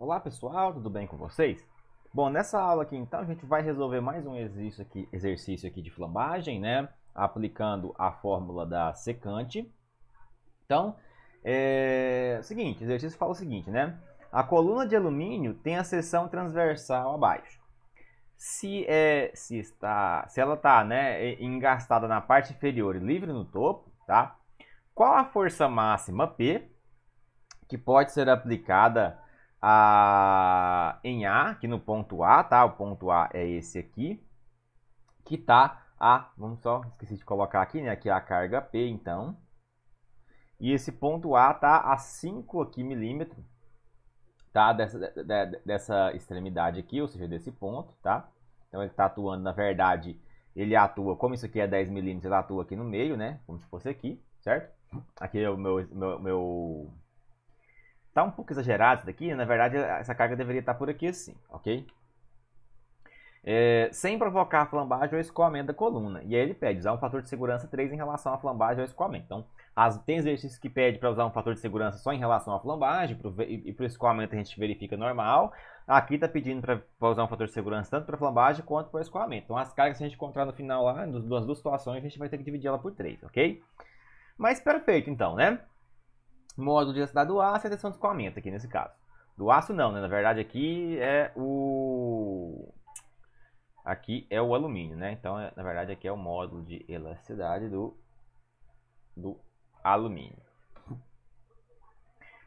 Olá pessoal, tudo bem com vocês? Bom, nessa aula aqui então a gente vai resolver mais um exercício aqui de flambagem, né? Aplicando a fórmula da secante. Então, seguinte, o exercício fala o seguinte, né? A coluna de alumínio tem a seção transversal abaixo. Se ela está, né, engastada na parte inferior e livre no topo, tá? Qual a força máxima P que pode ser aplicada em A, aqui no ponto A, tá? O ponto A é esse aqui, que tá esqueci de colocar aqui, né? Aqui é a carga P, então. E esse ponto A tá a 5 aqui milímetros, tá? Dessa extremidade aqui, ou seja, desse ponto, tá? Então ele tá atuando, na verdade, ele atua, como isso aqui é 10 milímetros, ele atua aqui no meio, né? Como se fosse aqui, certo? Aqui é o meu tá um pouco exagerado isso daqui, na verdade essa carga deveria estar por aqui assim, ok? Sem provocar flambagem ou escoamento da coluna. E aí ele pede usar um fator de segurança 3 em relação à flambagem ou escoamento. Então, tem exercícios que pede para usar um fator de segurança só em relação à flambagem, e para o escoamento a gente verifica normal. Aqui está pedindo para usar um fator de segurança tanto para flambagem quanto para escoamento. Então, as cargas que a gente encontrar no final lá, nas duas situações, a gente vai ter que dividir ela por 3, ok? Mas perfeito, então, né? Módulo de elasticidade do aço e a tensão de escoamento aqui nesse caso. Do aço não, né? Na verdade aqui é o alumínio, né? Então, na verdade aqui é o módulo de elasticidade do alumínio.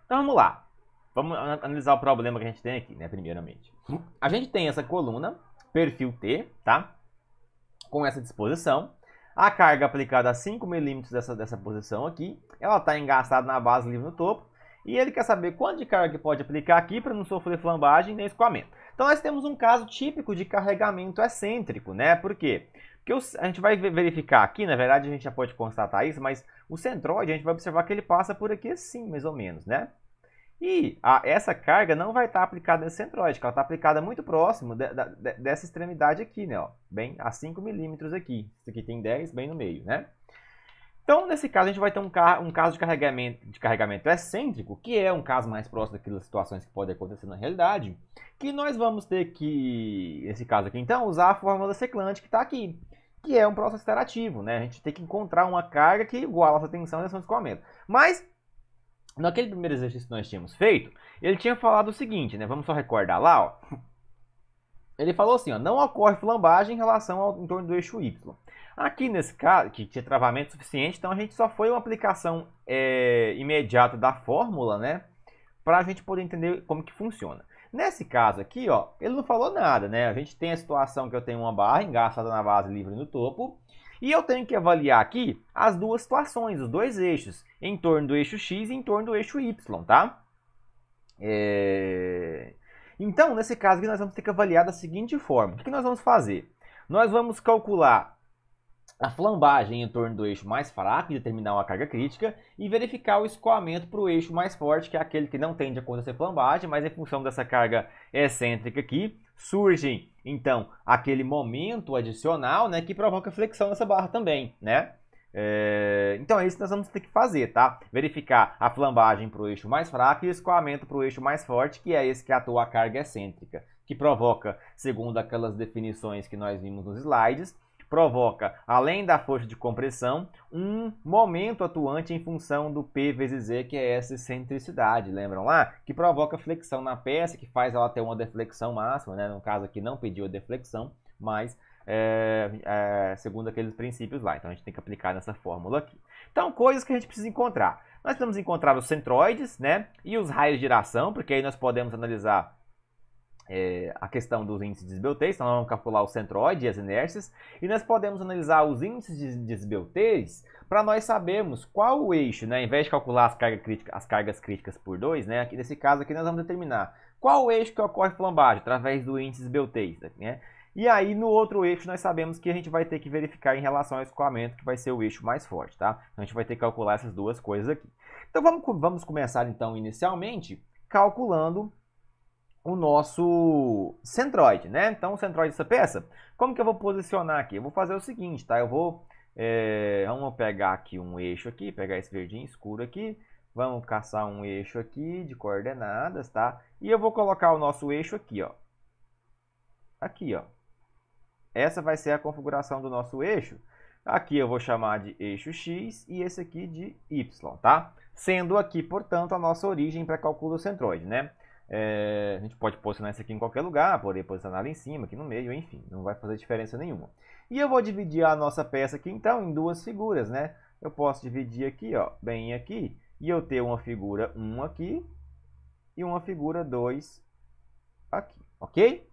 Então vamos lá. Vamos analisar o problema que a gente tem aqui, né? Primeiramente. A gente tem essa coluna, perfil T, tá? Com essa disposição. A carga aplicada a 5 milímetros dessa posição aqui, ela está engastada na base livre no topo. E ele quer saber quanto de carga que pode aplicar aqui para não sofrer flambagem nem escoamento. Então nós temos um caso típico de carregamento excêntrico, né? Por quê? Porque a gente vai verificar aqui, na verdade a gente já pode constatar isso, mas o centroide a gente vai observar que ele passa por aqui assim, mais ou menos, né? E essa carga não vai estar aplicada nesse centroide, que ela está aplicada muito próximo dessa extremidade aqui, né? Ó, bem a 5 milímetros aqui. Isso aqui tem 10, bem no meio, né? Então, nesse caso, a gente vai ter um caso de carregamento excêntrico, que é um caso mais próximo daquelas situações que podem acontecer na realidade, que nós vamos ter que, nesse caso aqui, então, usar a fórmula secante que está aqui, que é um processo iterativo, né? A gente tem que encontrar uma carga que iguala essa tensão e esse escoamento. Mas naquele primeiro exercício que nós tínhamos feito, ele tinha falado o seguinte, né? Vamos só recordar lá, ó. Ele falou assim, ó, não ocorre flambagem em relação ao entorno do eixo Y. Aqui nesse caso, que tinha travamento suficiente, então a gente só foi uma aplicação imediata da fórmula, né? Para a gente poder entender como que funciona. Nesse caso aqui, ó, ele não falou nada, né? A gente tem a situação que eu tenho uma barra engastada na base livre no topo, e eu tenho que avaliar aqui as duas situações, os dois eixos, em torno do eixo X e em torno do eixo Y, tá? Então, nesse caso aqui, nós vamos ter que avaliar da seguinte forma. O que nós vamos fazer? Nós vamos calcular a flambagem em torno do eixo mais fraco e determinar uma carga crítica e verificar o escoamento para o eixo mais forte, que é aquele que não tende a acontecer flambagem, mas em função dessa carga excêntrica aqui, surge então aquele momento adicional, né, que provoca flexão nessa barra também, né? Então é isso que nós vamos ter que fazer, tá? Verificar a flambagem para o eixo mais fraco e o escoamento para o eixo mais forte, que é esse que atua a carga excêntrica, que provoca, segundo aquelas definições que nós vimos nos slides, provoca, além da força de compressão, um momento atuante em função do P vezes Z, que é essa excentricidade, lembram lá? Que provoca flexão na peça, que faz ela ter uma deflexão máxima, né? No caso aqui não pediu a deflexão, mas segundo aqueles princípios lá. Então a gente tem que aplicar nessa fórmula aqui. Então, coisas que a gente precisa encontrar. Nós precisamos encontrar os centroides, né? E os raios de giração, porque aí nós podemos analisar a questão dos índices de desbeltez, então nós vamos calcular o centroide e as inércias, e nós podemos analisar os índices de desbeltez para nós sabermos qual o eixo, né? Ao invés de calcular as cargas críticas por 2, né? Aqui, nesse caso aqui nós vamos determinar qual o eixo que ocorre flambagem através do índice de desbeltez, né? E aí no outro eixo nós sabemos que a gente vai ter que verificar em relação ao escoamento, que vai ser o eixo mais forte, tá? Então a gente vai ter que calcular essas duas coisas aqui. Então vamos começar então inicialmente calculando o nosso centroide, né? Então, o centroide dessa peça, como que eu vou posicionar aqui? Eu vou fazer o seguinte, tá? Vamos pegar aqui um eixo aqui, pegar esse verdinho escuro aqui, Vamos caçar um eixo aqui de coordenadas, tá? E eu vou colocar o nosso eixo aqui, ó. Aqui, ó. Essa vai ser a configuração do nosso eixo. Aqui eu vou chamar de eixo X e esse aqui de Y, tá? Sendo aqui, portanto, a nossa origem para cálculo do centroide, né? A gente pode posicionar isso aqui em qualquer lugar, poder posicionar ali em cima, aqui no meio, enfim, não vai fazer diferença nenhuma. E eu vou dividir a nossa peça aqui, então, em duas figuras, né? Eu posso dividir aqui, ó, bem aqui, e eu ter uma figura 1 aqui e uma figura 2 aqui, ok?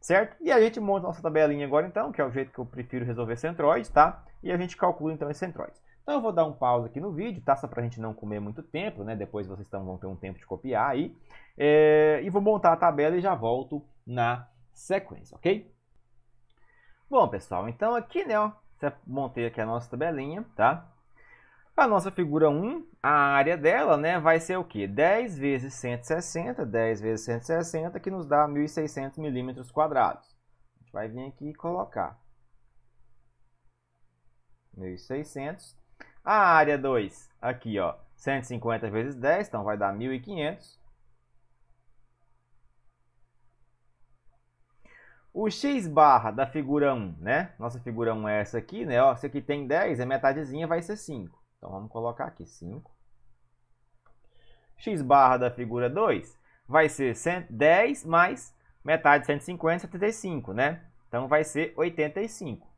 Certo? E a gente monta nossa tabelinha agora, então, que é o jeito que eu prefiro resolver centroides, tá? E a gente calcula, então, esses centroides. Então, eu vou dar um pause aqui no vídeo, tá? Só pra gente não comer muito tempo, né? Depois vocês vão ter um tempo de copiar aí. E vou montar a tabela e já volto na sequência, ok? Bom, pessoal, então aqui, né, ó, montei aqui a nossa tabelinha, tá? A nossa figura 1, a área dela, né, vai ser o quê? 10 vezes 160, 10 vezes 160, que nos dá 1.600 milímetros quadrados. A gente vai vir aqui e colocar 1.600. A área 2, aqui, ó, 150 vezes 10, então vai dar 1.500. O x barra da figura 1, né? Nossa figura 1 é essa aqui, né? Ó, se aqui tem 10, a metadezinha vai ser 5. Então, vamos colocar aqui 5. X barra da figura 2 vai ser 10 mais metade de 150, 75, né? Então, vai ser 85.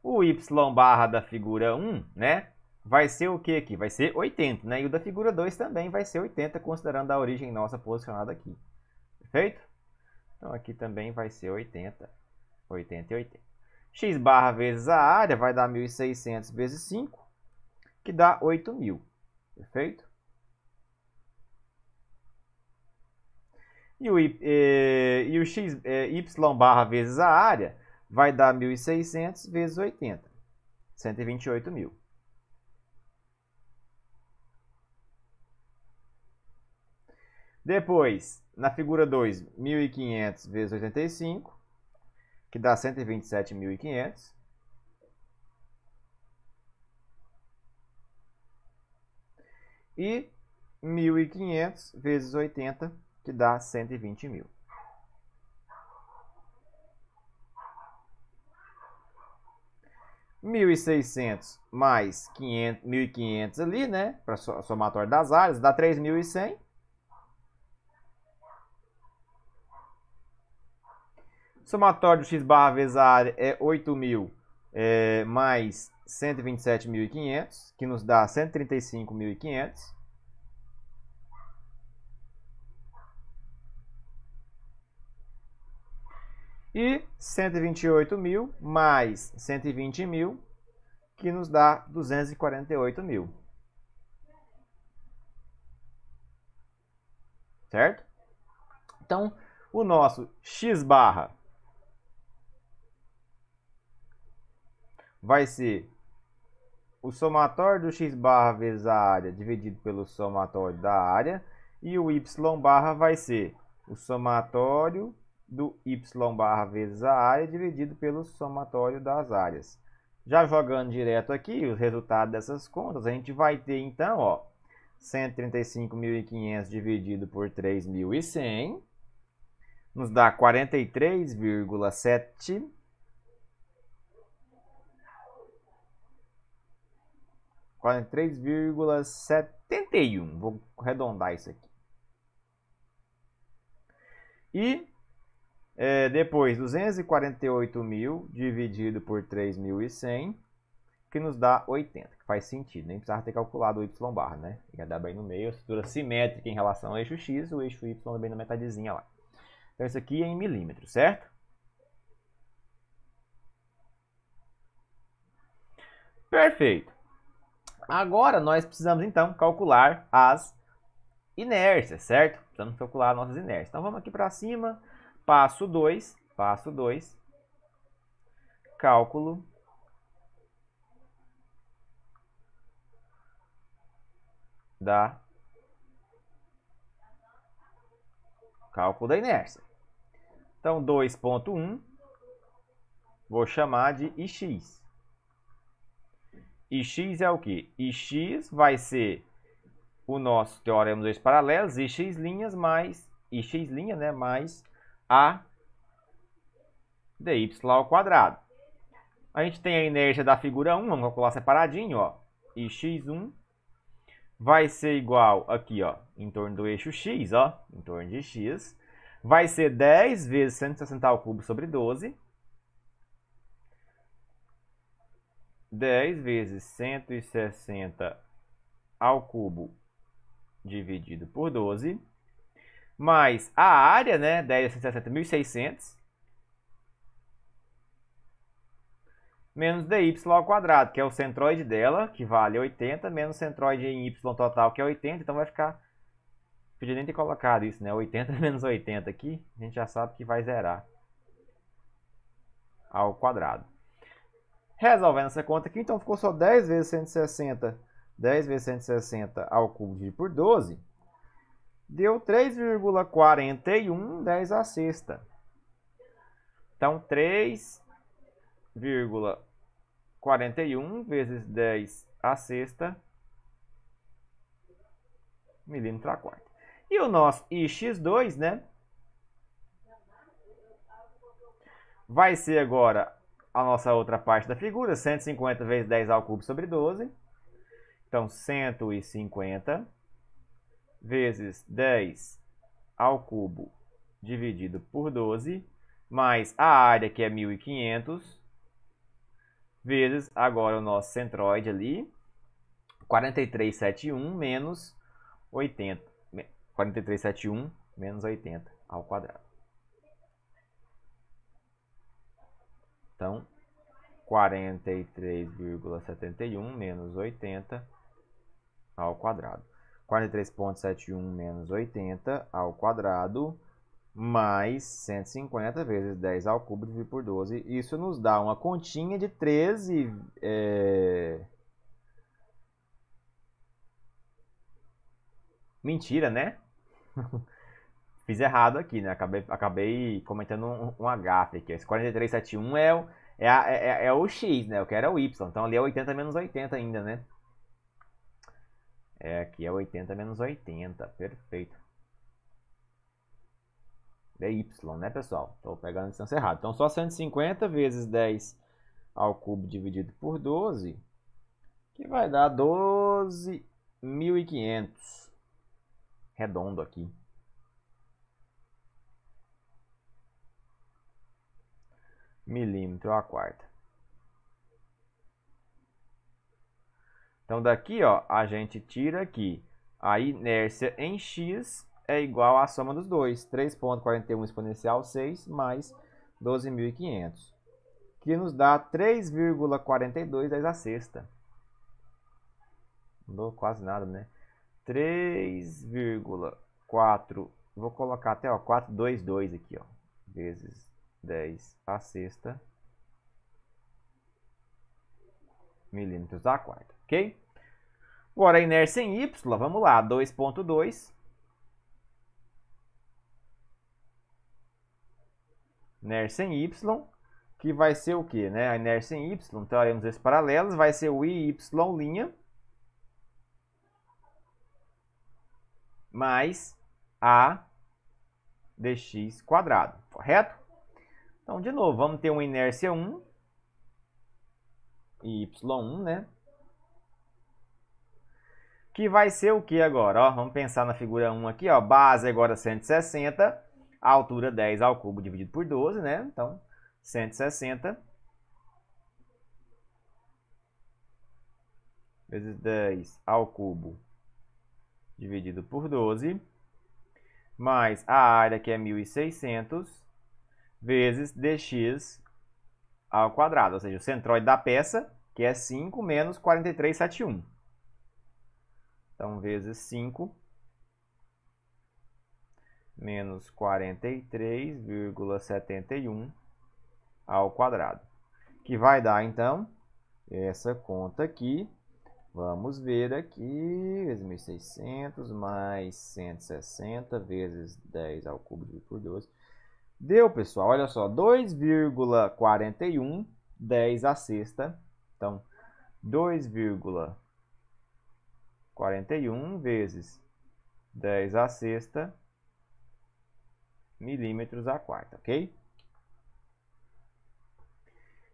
O y barra da figura 1, né? Vai ser o que aqui? Vai ser 80, né? E o da figura 2 também vai ser 80, considerando a origem nossa posicionada aqui. Perfeito? Então, aqui também vai ser 80, 80 e 80. X barra vezes a área vai dar 1.600 vezes 5, que dá 8.000. Perfeito? E o y barra vezes a área vai dar 1.600 vezes 80, 128.000. Depois, na figura 2, 1.500 vezes 85, que dá 127.500. E 1.500 vezes 80, que dá 120.000. R$ 1.600 mais 1.500 ali, né? Para somatório das áreas, dá 3.100. Somatório de x barra vezes a área é 8.000 mais 127.500, que nos dá 135.500. E 128.000 mais 120.000, que nos dá 248.000. Certo? Então, o nosso x barra vai ser o somatório do x barra vezes a área dividido pelo somatório da área. E o y barra vai ser o somatório do y barra vezes a área dividido pelo somatório das áreas. Já jogando direto aqui os resultados dessas contas, a gente vai ter então, ó, 135.500 dividido por 3.100 nos dá 43,7. 43,71. Vou arredondar isso aqui. E depois 248.000 dividido por 3.100, que nos dá 80, que faz sentido. Nem precisava ter calculado o y barra, né? Ia dar bem no meio, a estrutura simétrica em relação ao eixo x, o eixo y bem na metadezinha lá. Então isso aqui é em milímetros, certo? Perfeito. Agora nós precisamos então calcular as inércias, certo? Precisamos calcular as nossas inércias. Então vamos aqui para cima, passo 2, cálculo da inércia. Então 2.1 vou chamar de ix. E x é o quê? E x vai ser o nosso teorema dos dois paralelos, e x linhas mais e x', né, mais a dy ao quadrado. A gente tem a inércia da figura 1, vamos calcular separadinho, ó. E x1 vai ser igual aqui, ó, em torno do eixo x, ó, em torno de x, vai ser 10 vezes 160 ao cubo sobre 12. 10 vezes 160 ao cubo dividido por 12, mais a área, né, 10 vezes 160, 1.600, menos dy ao quadrado, que é o centroide dela, que vale 80, menos o centroide em y total, que é 80, então vai ficar... Podia nem ter colocado isso, né? 80 menos 80 aqui, a gente já sabe que vai zerar ao quadrado. Resolvendo essa conta aqui, então ficou só 10 vezes 160, 10 vezes 160 ao cubo dividido por 12, deu 3,41 10 à sexta. Então, 3,41 vezes 10 à sexta milímetro a quarta. E o nosso ix2, né? Vai ser agora a nossa outra parte da figura, 150 vezes 10 ao cubo sobre 12. Então, 150 vezes 10 ao cubo dividido por 12, mais a área, que é 1.500, vezes agora o nosso centroide ali, 4371 menos 80. 4371 menos 80 ao quadrado. Então, 43,71 menos 80 ao quadrado. 43,71 menos 80 ao quadrado, mais 150 vezes 10 ao cubo dividido por 12. Isso nos dá uma continha de 13... Mentira, né? Fiz errado aqui, né? Acabei cometendo um gafe aqui. Esse 4371 é o x, né? Eu quero é o y. Então ali é 80 menos 80 ainda, né? Aqui é 80 menos 80. Perfeito. É y, né, pessoal? Estou pegando a distância errada. Então só 150 vezes 10 ao cubo dividido por 12, que vai dar 12.500. Redondo aqui. Milímetro a quarta. Então daqui, ó, a gente tira aqui a inércia em x é igual à soma dos dois, 3,41 exponencial 6 mais 12.500, que nos dá 3,42 10 à sexta. Não dou quase nada, né? 3,4, vou colocar até, ó, 422 aqui, ó, vezes 10 à sexta milímetros a quarta, ok? Agora a inércia em y, vamos lá, 2,2. Inércia em y, que vai ser o quê, né? A inércia em y, teorema dos paralelos, vai ser o y' mais a dx quadrado, correto? Então, de novo, vamos ter uma inércia 1, e y1, né? Que vai ser o que agora? Ó, vamos pensar na figura 1 aqui, ó. Base agora 160, a altura 10 ao cubo dividido por 12, né? Então, 160 vezes 10 ao cubo dividido por 12, mais a área, que é 1.600, vezes dx ao quadrado, ou seja, o centroide da peça, que é 5 menos 4371. Então, vezes 5 menos 43,71 ao quadrado, que vai dar, então, essa conta aqui. Vamos ver aqui, vezes 1.600 mais 160 vezes 10 ao cubo dividido por 12. Deu, pessoal, olha só, 2,41 10 à sexta. Então, 2,41 vezes 10 a sexta milímetros a quarta, ok?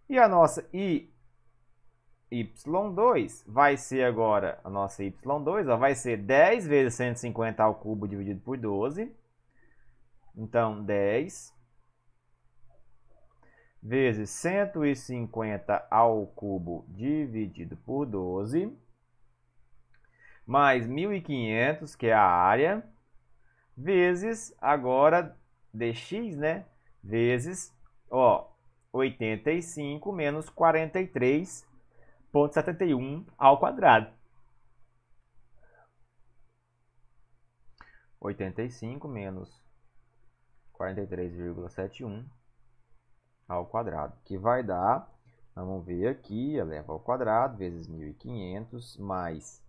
E a nossa y2 vai ser agora, a nossa y2 ó, vai ser 10 vezes 150 ao cubo dividido por 12. Então, 10 vezes 150 ao cubo dividido por 12, mais 1.500, que é a área, vezes, agora, dx, né? Vezes, ó, 85 menos 43,71 ao quadrado. 85 menos 43,71 ao quadrado, que vai dar, vamos ver aqui, eleva ao quadrado, vezes 1.500, mais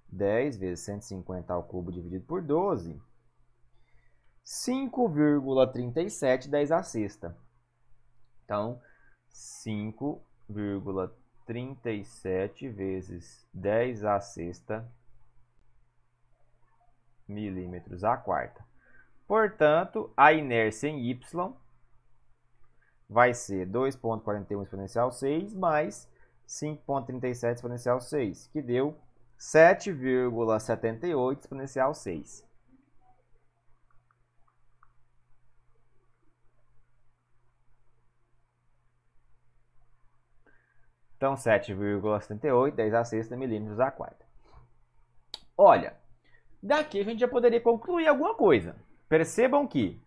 10 vezes 150 ao cubo dividido por 12, 5,37, 10 a sexta. Então, 5,37 vezes 10 a sexta milímetros a quarta. Portanto, a inércia em y vai ser 2,41 exponencial 6 mais 5,37 exponencial 6, que deu 7,78 exponencial 6. Então, 7,78, 10 a sexta milímetros a quarta. Olha, daqui a gente já poderia concluir alguma coisa. Percebam que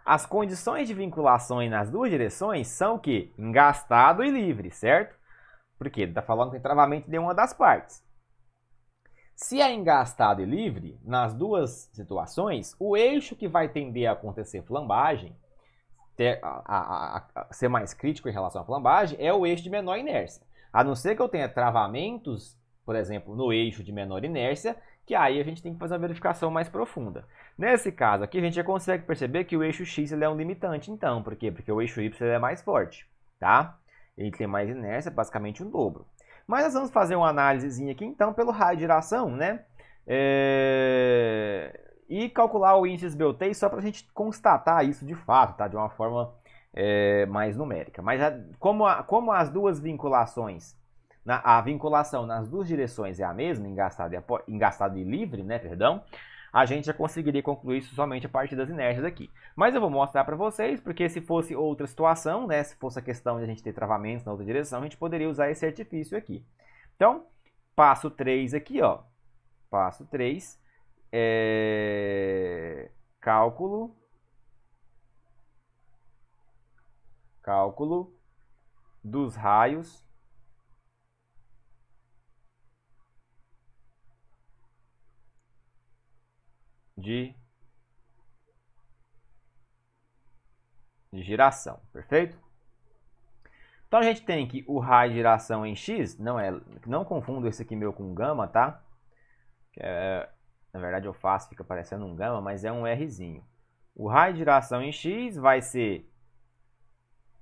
as condições de vinculação nas duas direções são o quê? Engastado e livre, certo? Porque está falando que tem travamento de uma das partes. Se é engastado e livre, nas duas situações, o eixo que vai tender a acontecer flambagem, ser mais crítico em relação à flambagem, é o eixo de menor inércia. A não ser que eu tenha travamentos, por exemplo, no eixo de menor inércia, que aí a gente tem que fazer uma verificação mais profunda. Nesse caso aqui, a gente já consegue perceber que o eixo X ele é um limitante, então. Por quê? Porque o eixo Y é mais forte, tá? Ele tem mais inércia, basicamente um dobro. Mas nós vamos fazer uma análisezinha aqui, então, pelo raio de giração, né? E calcular o índice Sbeltei só para a gente constatar isso de fato, tá? De uma forma mais numérica. Mas como as duas vinculações, a vinculação nas duas direções é a mesma, engastado e livre, né? Perdão. A gente já conseguiria concluir isso somente a partir das inércias aqui. Mas eu vou mostrar para vocês, porque se fosse outra situação, né, se fosse a questão de a gente ter travamentos na outra direção, a gente poderia usar esse artifício aqui. Então, passo 3 aqui, ó. Passo 3, cálculo dos raios de giração, perfeito? Então a gente tem que o raio de giração em x, não confundo esse aqui meu com gama, tá? Na verdade eu faço, fica parecendo um gama, mas é um Rzinho. O raio de giração em x vai ser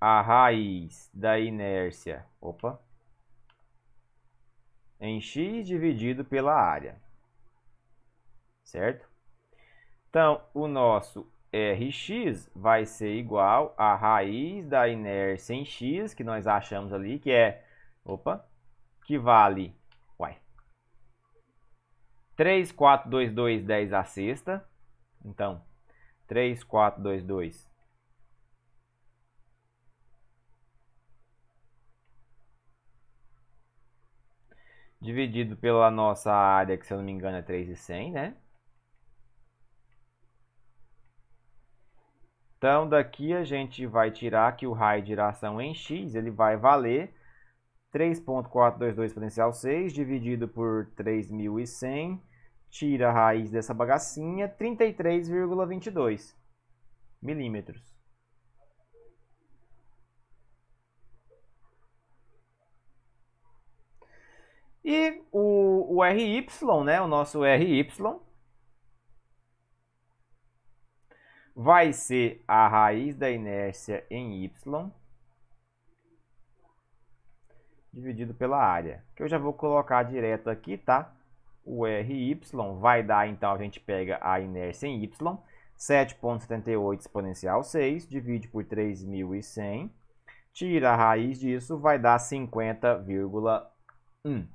a raiz da inércia, em x dividido pela área, certo? Então, o nosso Rx vai ser igual a raiz da inércia em x, que nós achamos ali, que vale 3,422, 10 a sexta. Então, 3,422 dividido pela nossa área, que se eu não me engano é 3,100, né? Então, daqui a gente vai tirar que o raio de giração em x, ele vai valer 3,422 exponencial 6 dividido por 3.100, tira a raiz dessa bagacinha, 33,22 milímetros. E o RY, né, o nosso RY, vai ser a raiz da inércia em y dividido pela área, que eu já vou colocar direto aqui, tá? O RY vai dar, então, a gente pega a inércia em Y, 7,78 exponencial 6, divide por 3.100, tira a raiz disso, vai dar 50,1,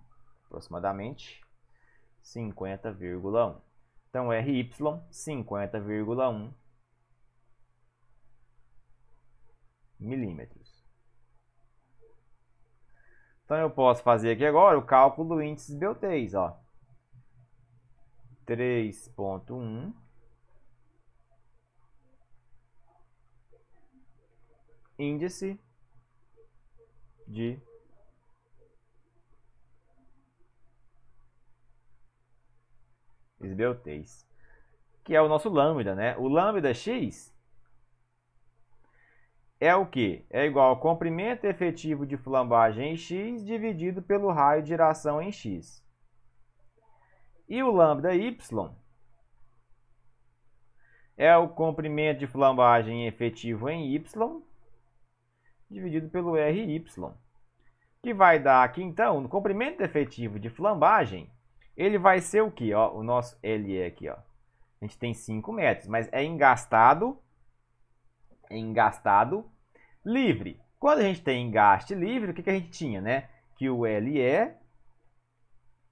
aproximadamente 50,1. Então, RY, 50,1 milímetros. Então, eu posso fazer aqui agora o cálculo do índice Beltrés, ó. 3,1 índice de esbeltez, que é o nosso lambda, né? O lambda x é o quê? É igual ao comprimento efetivo de flambagem em x dividido pelo raio de giração em x. E o lambda y é o comprimento de flambagem efetivo em y dividido pelo ry, que vai dar aqui, então, no comprimento efetivo de flambagem, ele vai ser o quê? Ó, o nosso LE aqui, ó. A gente tem 5 metros, mas é engastado livre. Quando a gente tem engaste livre, o que a gente tinha, né? Que o LE é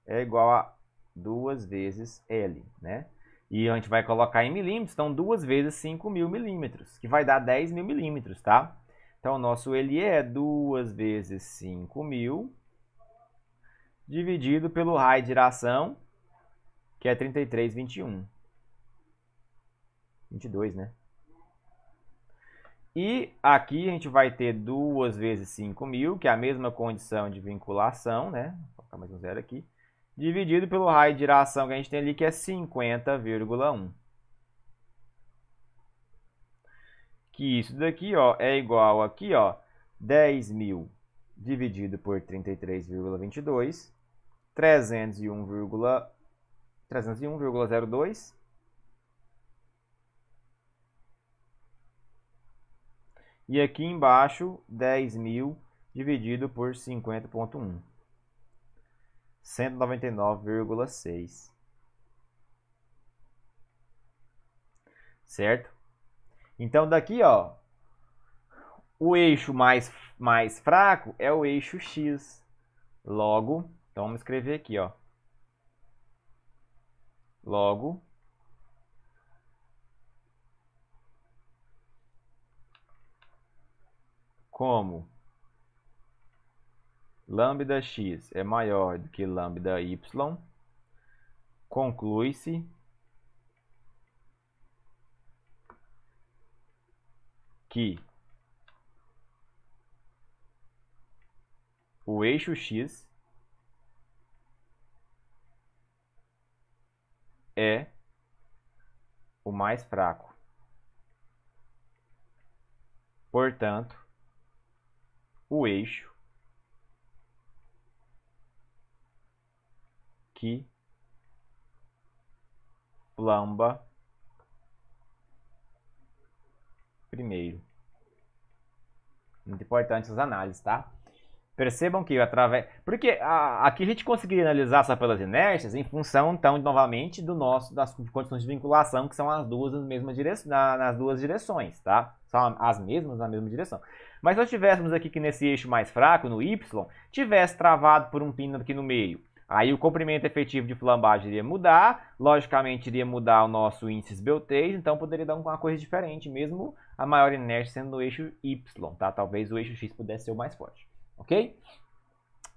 igual a 2 vezes L, né? E a gente vai colocar em milímetros, então 2 vezes 5.000 milímetros, que vai dar 10.000 milímetros, tá? Então, o nosso LE é 2 vezes 5.000 dividido pelo raio de giração, que é 33,21. 22, né? E aqui a gente vai ter 2 vezes 5.000, que é a mesma condição de vinculação, né? Vou colocar mais um zero aqui. Dividido pelo raio de giração que a gente tem ali, que é 50,1. Que isso daqui, ó, é igual aqui, ó, 10.000 dividido por 33,22, 301,02. E aqui embaixo, 10.000 dividido por 50,1. 199,6. Certo? Então, daqui, ó, o eixo mais fraco é o eixo X. Logo, então vamos escrever aqui, ó. Logo, como lambda x é maior do que lambda y, conclui-se que o eixo x é o mais fraco. Portanto, o eixo que flamba primeiro. Muito importante essas análises, tá? Percebam que através... Porque aqui a gente conseguiria analisar só pelas inércias em função, então, novamente, das condições de vinculação, que são as duas nas duas direções, tá? São as mesmas na mesma direção. Mas se nós tivéssemos aqui que nesse eixo mais fraco, no Y, tivesse travado por um pino aqui no meio, aí o comprimento efetivo de flambagem iria mudar, logicamente iria mudar o nosso índice Beltrés, então poderia dar uma coisa diferente, mesmo a maior inércia sendo no eixo Y, tá? Talvez o eixo X pudesse ser o mais forte. Ok?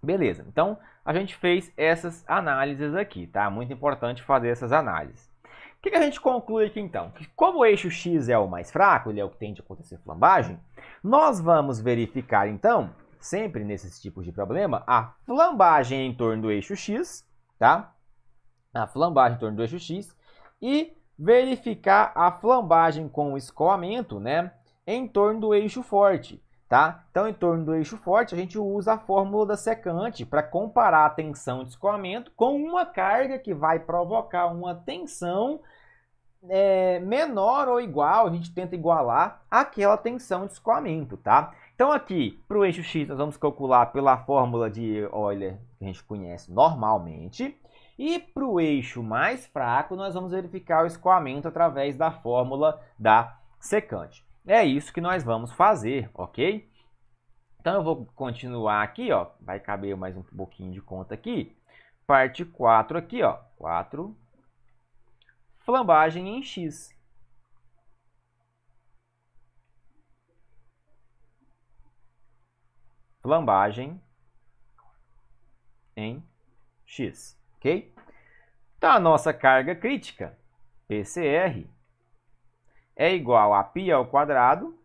Beleza, então a gente fez essas análises aqui, tá? Muito importante fazer essas análises. O que a gente conclui aqui então? Que como o eixo X é o mais fraco, ele é o que tende a acontecer flambagem, nós vamos verificar então, sempre nesses tipos de problema, a flambagem em torno do eixo X, tá? A flambagem em torno do eixo X e verificar a flambagem com o escoamento, né? Em torno do eixo forte. Tá? Então, em torno do eixo forte, a gente usa a fórmula da secante para comparar a tensão de escoamento com uma carga que vai provocar uma tensão menor ou igual, a gente tenta igualar aquela tensão de escoamento. Tá? Então aqui, para o eixo X, nós vamos calcular pela fórmula de Euler que a gente conhece normalmente. E para o eixo mais fraco, nós vamos verificar o escoamento através da fórmula da secante. É isso que nós vamos fazer, ok? Então eu vou continuar aqui, ó, vai caber mais um pouquinho de conta aqui. Parte 4 aqui, ó, 4, flambagem em X. Flambagem em X, ok? Então, a nossa carga crítica, PCR, é igual a π ao quadrado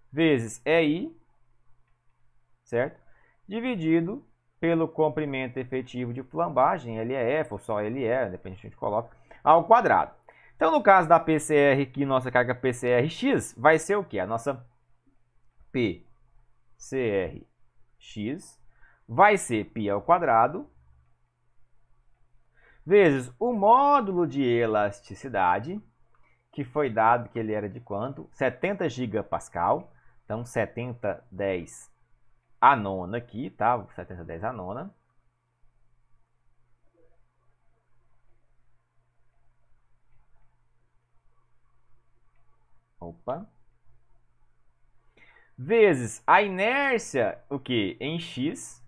vezes EI, certo? Dividido pelo comprimento efetivo de flambagem, LEF, ou só LE, depende do que a gente coloca, ao quadrado. Então, no caso da PCR aqui, nossa carga PCRX vai ser o quê? A nossa PCRX vai ser π ao quadrado vezes o módulo de elasticidade, que foi dado que ele era de quanto? 70 gigapascal. Então, 70, 10 a nona aqui, tá? 70, 10 a nona. Opa. Vezes a inércia, o quê? Em X,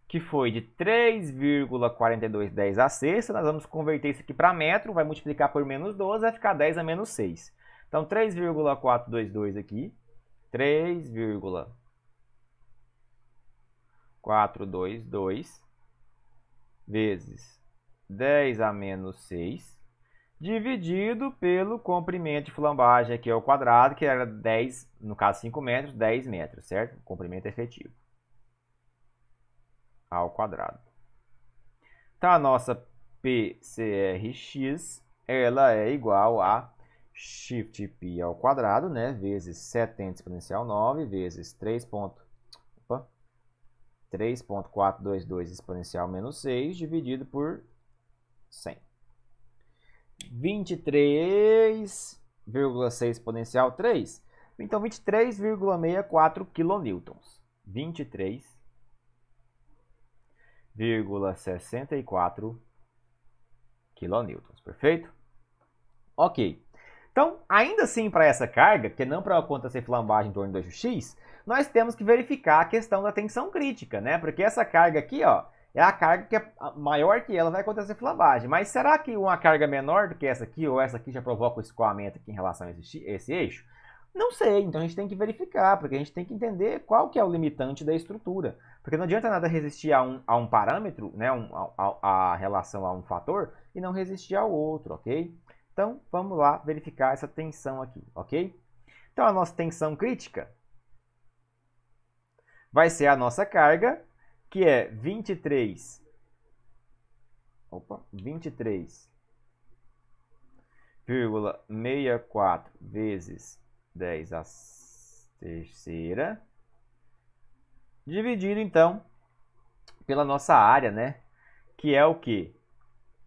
que foi de 3,4210 a sexta. Nós vamos converter isso aqui para metro, vai multiplicar por menos 12, vai ficar 10 a menos 6. Então, 3,422 aqui, 3,422 vezes 10 a menos 6, dividido pelo comprimento de flambagem aqui ao quadrado, que era 10, no caso 5 metros, 10 metros, certo? O comprimento efetivo ao quadrado. Então, a nossa PCRX, ela é igual a shift π ao quadrado, né, vezes 70 exponencial 9, vezes 3.422 exponencial menos 6, dividido por 100. 23,6 exponencial 3. Então, 23,64 quilonewtons. 23,64 quilonewtons. Perfeito? Ok. Então, ainda assim, para essa carga, que não para acontecer flambagem em torno do eixo X, nós temos que verificar a questão da tensão crítica, né? Porque essa carga aqui, ó, é a carga que é maior que ela vai acontecer flambagem. Mas será que uma carga menor do que essa aqui, ou essa aqui já provoca o escoamento aqui em relação a esse eixo? Não sei, então a gente tem que verificar, porque a gente tem que entender qual que é o limitante da estrutura. Porque não adianta nada resistir a um parâmetro, né, a relação a um fator, e não resistir ao outro, ok? Então, vamos lá verificar essa tensão aqui, ok? Então, a nossa tensão crítica vai ser a nossa carga, que é 23,64 vezes 10 a terceira, dividido, então, pela nossa área, né? Que é o quê?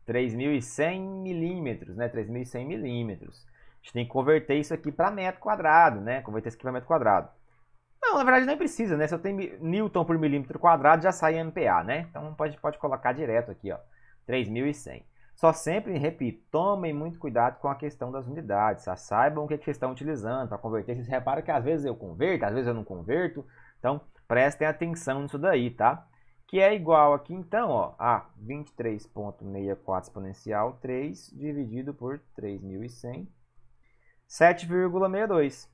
3.100 milímetros, né? 3.100 milímetros. A gente tem que converter isso aqui para metro quadrado, né? Converter isso aqui para metro quadrado. Não, na verdade nem precisa, né? Se eu tenho Newton por milímetro quadrado, já sai MPa, né? Então pode colocar direto aqui, ó. 3.100. Só sempre, repito, tomem muito cuidado com a questão das unidades, tá? Saibam o que vocês estão utilizando para converter. Vocês reparam que às vezes eu converto, às vezes eu não converto. Então, prestem atenção nisso daí, tá? Que é igual aqui, então, ó, a 23,64 exponencial 3 dividido por 3.100, 7,62.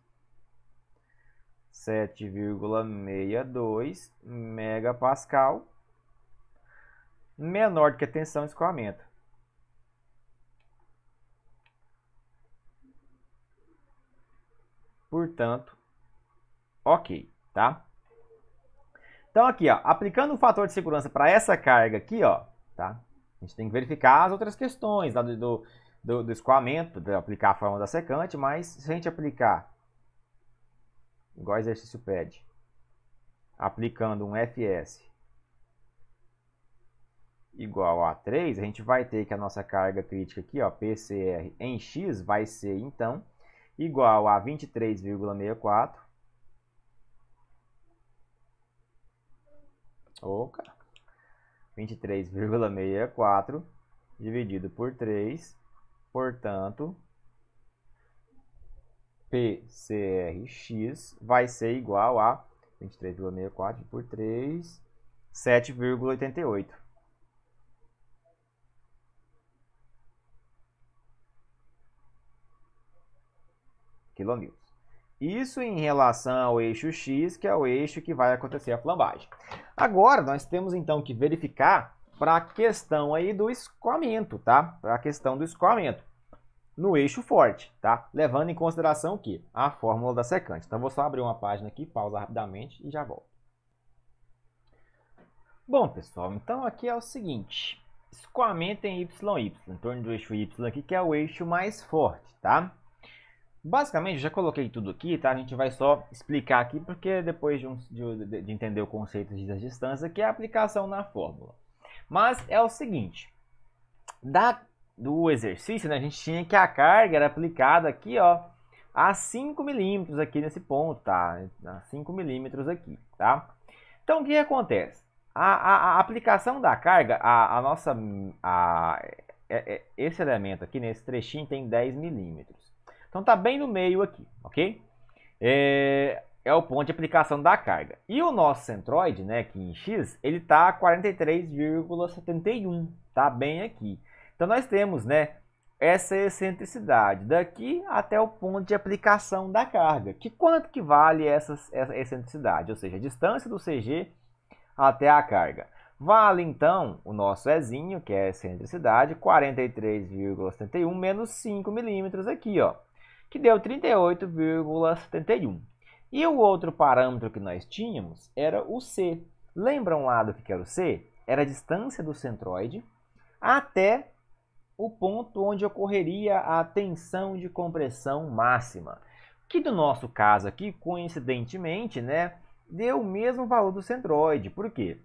7,62 megapascal, menor do que a tensão de escoamento. Portanto, ok, tá? Então aqui, ó, aplicando o fator de segurança para essa carga aqui, ó, tá? A gente tem que verificar as outras questões lá do escoamento, de aplicar a fórmula da secante, mas se a gente aplicar, igual o exercício pede, aplicando um Fs igual a 3, a gente vai ter que a nossa carga crítica aqui, ó, PCR em X, vai ser, então, igual a 23,64 Oca, 23,64 dividido por 3, portanto, PCRX vai ser igual a 23,64 por 3, 7,88. Quilonewtons. Isso em relação ao eixo X, que é o eixo que vai acontecer a flambagem. Agora, nós temos então que verificar para a questão aí do escoamento, tá? Para a questão do escoamento no eixo forte, tá? Levando em consideração o quê? A fórmula da secante. Então, vou só abrir uma página aqui, pausar rapidamente e já volto. Bom, pessoal, então aqui é o seguinte. Escoamento em YY, em torno do eixo Y aqui, que é o eixo mais forte, tá? Basicamente, eu já coloquei tudo aqui, tá? A gente vai só explicar aqui, porque depois de entender o conceito de distância, que é a aplicação na fórmula. Mas é o seguinte, do exercício, né, a gente tinha que a carga era aplicada aqui, ó, a 5 milímetros aqui nesse ponto, tá? A 5 milímetros aqui, tá? Então, o que acontece? A aplicação da carga, esse elemento aqui, nesse trechinho, tem 10 milímetros. Então, tá bem no meio aqui, ok? É o ponto de aplicação da carga. E o nosso centroide, né, aqui em X, ele tá a 43,71, tá bem aqui. Então, nós temos, né, essa excentricidade daqui até o ponto de aplicação da carga. Que quanto que vale essa excentricidade? Ou seja, a distância do CG até a carga. Vale, então, o nosso Ezinho, que é a excentricidade, 43,71 menos 5 milímetros aqui, ó, que deu 38,71. E o outro parâmetro que nós tínhamos era o C. Lembram lá do que era o C? Era a distância do centroide até o ponto onde ocorreria a tensão de compressão máxima. Que no nosso caso aqui, coincidentemente, né, deu o mesmo valor do centroide. Por quê?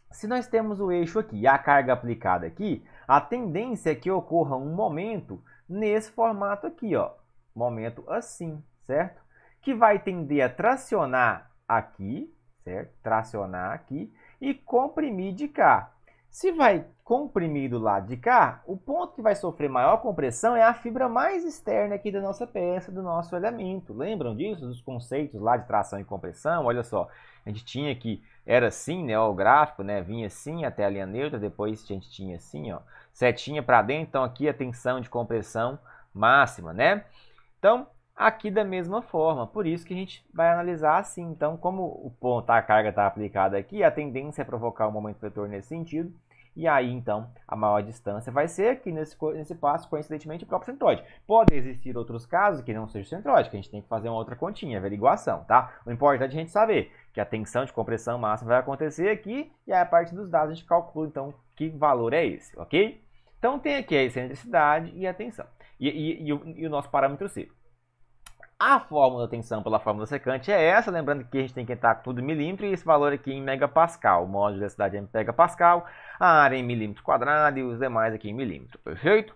Se nós temos o eixo aqui e a carga aplicada aqui, a tendência é que ocorra um momento nesse formato aqui, ó. Momento assim, certo? Que vai tender a tracionar aqui, certo? Tracionar aqui e comprimir de cá. Se vai comprimir do lado de cá, o ponto que vai sofrer maior compressão é a fibra mais externa aqui da nossa peça, do nosso elemento. Lembram disso? Dos conceitos lá de tração e compressão? Olha só, a gente tinha que era assim, né? O gráfico, né? Vinha assim até a linha neutra, depois a gente tinha assim, ó, setinha para dentro. Então aqui a tensão de compressão máxima, né? Então, aqui da mesma forma, por isso que a gente vai analisar assim. Então, como o ponto, a carga está aplicada aqui, a tendência é provocar um momento vetor nesse sentido, e aí, então, a maior distância vai ser aqui nesse passo, coincidentemente, o próprio centroide. Podem existir outros casos que não seja o centroide, que a gente tem que fazer uma outra continha, averiguação, tá? O importante é a gente saber que a tensão de compressão máxima vai acontecer aqui, e aí, a partir dos dados, a gente calcula, então, que valor é esse, ok? Então, tem aqui a excentricidade e a tensão. E o nosso parâmetro C. A fórmula da tensão pela fórmula secante é essa, lembrando que a gente tem que entrar tudo em milímetro e esse valor aqui em megapascal. O módulo de densidade é em megapascal, a área em milímetro quadrado e os demais aqui em milímetro, perfeito?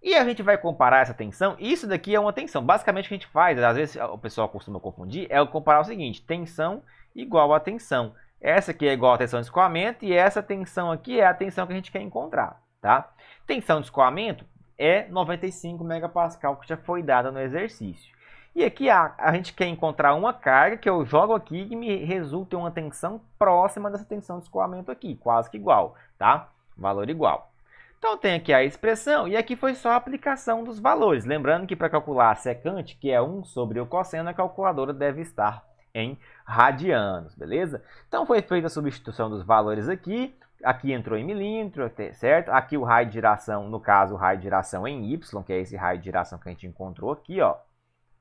E a gente vai comparar essa tensão, isso daqui é uma tensão. Basicamente o que a gente faz, às vezes o pessoal costuma confundir, é comparar o seguinte, tensão igual a tensão. Essa aqui é igual a tensão de escoamento e essa tensão aqui é a tensão que a gente quer encontrar, tá? Tensão de escoamento é 95 megapascal, que já foi dada no exercício. E aqui a gente quer encontrar uma carga que eu jogo aqui e me resulta em uma tensão próxima dessa tensão de escoamento aqui, quase que igual, tá? Valor igual. Então tem aqui a expressão e aqui foi só a aplicação dos valores. Lembrando que para calcular a secante, que é 1 sobre o cosseno, a calculadora deve estar em radianos, beleza? Então foi feita a substituição dos valores aqui. Aqui entrou em milímetro, certo? Aqui o raio de giração, no caso o raio de giração em Y, que é esse raio de giração que a gente encontrou aqui, ó.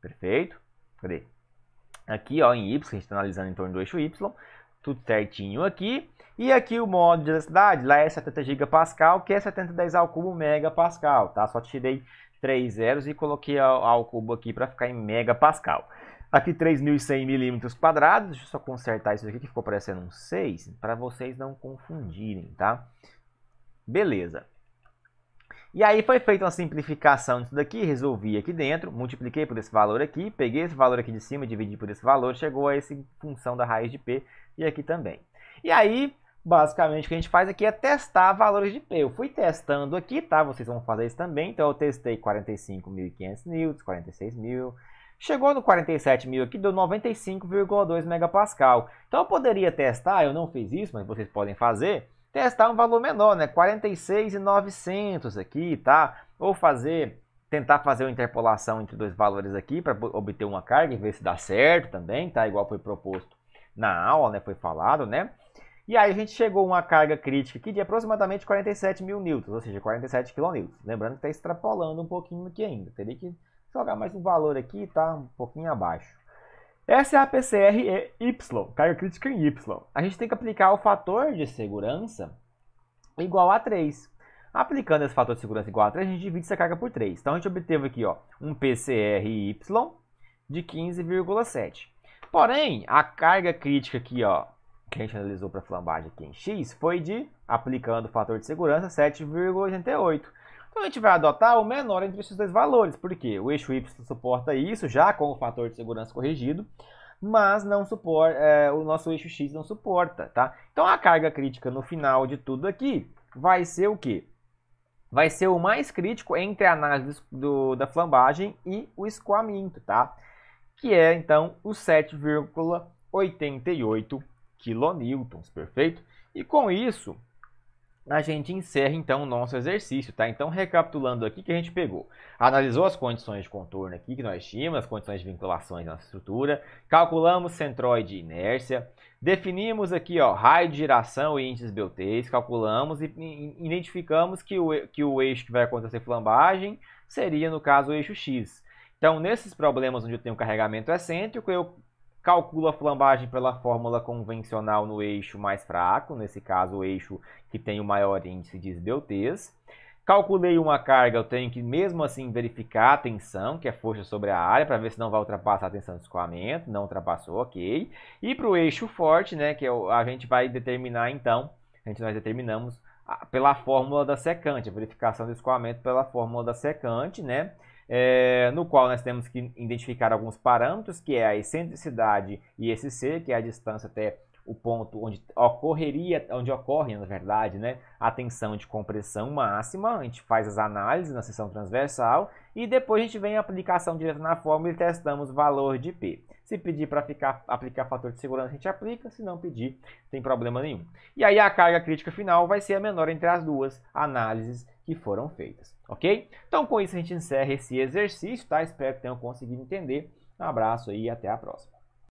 Perfeito? Cadê? Aqui, ó, em Y, que a gente está analisando em torno do eixo Y, tudo certinho aqui. E aqui o módulo de densidade, lá é 70 gigapascal, que é 7010 ao cubo megapascal, tá? Só tirei 3 zeros e coloquei ao cubo aqui para ficar em megapascal. Aqui 3.100 milímetros quadrados, deixa eu só consertar isso aqui que ficou parecendo um 6, para vocês não confundirem, tá? Beleza. E aí foi feita uma simplificação disso daqui, resolvi aqui dentro, multipliquei por esse valor aqui, peguei esse valor aqui de cima, dividi por esse valor, chegou a essa função da raiz de P e aqui também. E aí, basicamente, o que a gente faz aqui é testar valores de P. Eu fui testando aqui, tá? Vocês vão fazer isso também. Então, eu testei 45.500 newtons, 46.000. Chegou no 47.000 aqui, deu 95,2 megapascal. Então, eu poderia testar, eu não fiz isso, mas vocês podem fazer, testar um valor menor, né? 46.900 aqui, tá? Ou tentar fazer uma interpolação entre dois valores aqui para obter uma carga e ver se dá certo também, tá? Igual foi proposto na aula, né? Foi falado, né? E aí a gente chegou a uma carga crítica aqui de aproximadamente 47.000 newtons, ou seja, 47 kN. Lembrando que está extrapolando um pouquinho aqui ainda. Teria que jogar mais um valor aqui, tá? Um pouquinho abaixo. Essa é a PCR Y, carga crítica em Y. A gente tem que aplicar o fator de segurança igual a 3. Aplicando esse fator de segurança igual a 3, a gente divide essa carga por 3. Então a gente obteve aqui, ó, um PCRY de 15,7. Porém, a carga crítica aqui, ó, que a gente analisou para a flambagem aqui em X, foi de, aplicando o fator de segurança, 7,88. Então a gente vai adotar o menor entre esses dois valores, porque o eixo Y suporta isso, já com o fator de segurança corrigido, mas não suporta, o nosso eixo X não suporta, tá? Então a carga crítica no final de tudo aqui vai ser o quê? Vai ser o mais crítico entre a análise da flambagem e o escoamento, tá? Que é, então, o 7,88 kN, perfeito? E com isso, a gente encerra, então, o nosso exercício, tá? Então, recapitulando aqui, que a gente pegou. Analisou as condições de contorno aqui que nós tínhamos, as condições de vinculações na estrutura, calculamos centroide e inércia, definimos aqui, ó, raio de giração e índices Beltrés, calculamos e identificamos que o eixo que vai acontecer flambagem seria, no caso, o eixo X. Então, nesses problemas onde eu tenho carregamento excêntrico, eu calculo a flambagem pela fórmula convencional no eixo mais fraco, nesse caso o eixo que tem o maior índice de esbeltez. Calculei uma carga, eu tenho que mesmo assim verificar a tensão, que é força sobre a área, para ver se não vai ultrapassar a tensão de escoamento. Não ultrapassou, ok. E para o eixo forte, né, que a gente vai determinar então, nós determinamos pela fórmula da secante, a verificação do escoamento pela fórmula da secante, né? No qual nós temos que identificar alguns parâmetros, que é a excentricidade ISC, que é a distância até o ponto onde ocorre, na verdade, né, a tensão de compressão máxima. A gente faz as análises na seção transversal e depois a gente vem a aplicação direta na fórmula e testamos o valor de P. Se pedir para aplicar fator de segurança, a gente aplica. Se não pedir, não tem problema nenhum. E aí a carga crítica final vai ser a menor entre as duas análises que foram feitas, ok? Então, com isso a gente encerra esse exercício, tá? Espero que tenham conseguido entender. Um abraço aí e até a próxima.